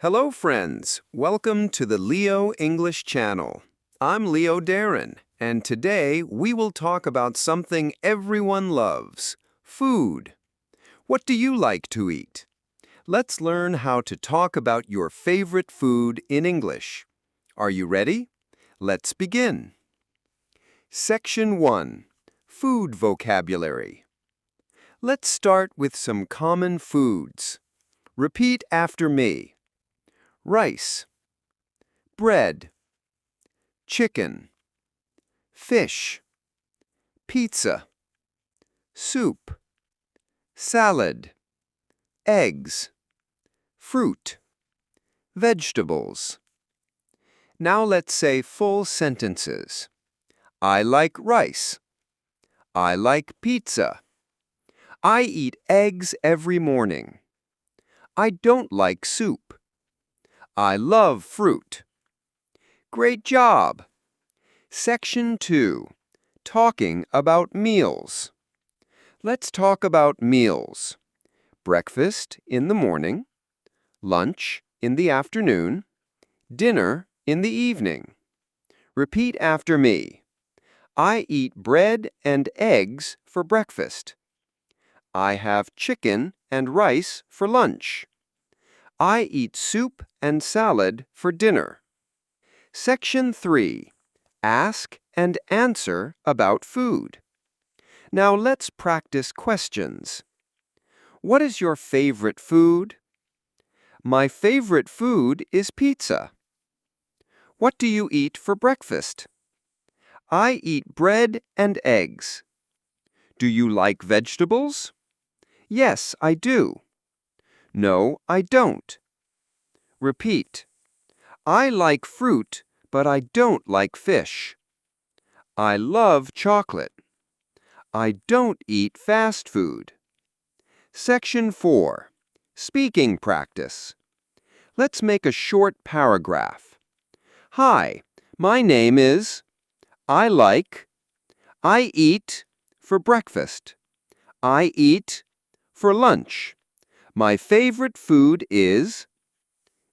Hello, friends. Welcome to the Leo English channel. I'm Leo Darren, and today we will talk about something everyone loves, food. What do you like to eat? Let's learn how to talk about your favorite food in English. Are you ready? Let's begin. Section 1. Food Vocabulary. Let's start with some common foods. Repeat after me. Rice, bread, chicken, fish, pizza, soup, salad, eggs, fruit, vegetables. Now let's say full sentences. I like rice. I like pizza. I eat eggs every morning. I don't like soup. I love fruit. Great job! Section 2. Talking about meals. Let's talk about meals. Breakfast in the morning, lunch in the afternoon, dinner in the evening. Repeat after me. I eat bread and eggs for breakfast. I have chicken and rice for lunch. I eat soup and salad for dinner. Section 3. Ask and answer about food. Now let's practice questions. What is your favorite food? My favorite food is pizza. What do you eat for breakfast? I eat bread and eggs. Do you like vegetables? Yes, I do. No, I don't. Repeat. I like fruit, but I don't like fish. I love chocolate. I don't eat fast food. Section 4. Speaking practice. Let's make a short paragraph. Hi, my name is... I like... I eat for breakfast. I eat for lunch. My favorite food is...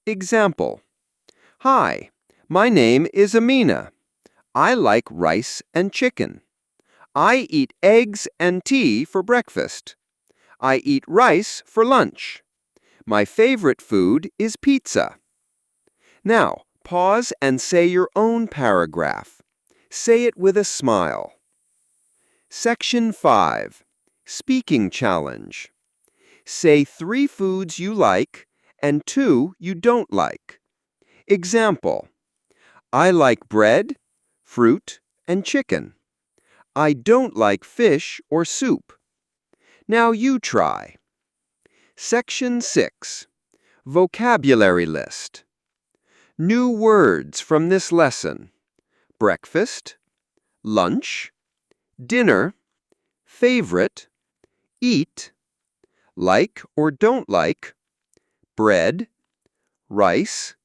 Example. Hi, my name is Amina. I like rice and chicken. I eat eggs and tea for breakfast. I eat rice for lunch. My favorite food is pizza. Now, pause and say your own paragraph. Say it with a smile. Section 5. Speaking Challenge. Say 3 foods you like and 2 you don't like. Example. I like bread, fruit, and chicken. I don't like fish or soup. Now you try. Section 6. Vocabulary List. New words from this lesson. Breakfast, lunch, dinner, favorite, eat, like or don't like, bread, rice,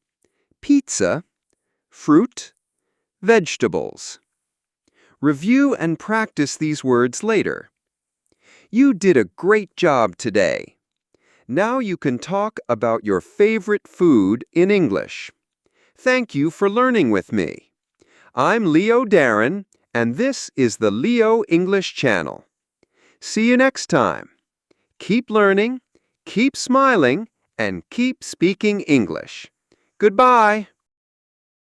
pizza, fruit, vegetables. Review and practice these words later. You did a great job today. Now you can talk about your favorite food in English. Thank you for learning with me. I'm Leo Darren, and this is the Leo English channel. See you next time. Keep learning, keep smiling, and keep speaking English. Goodbye.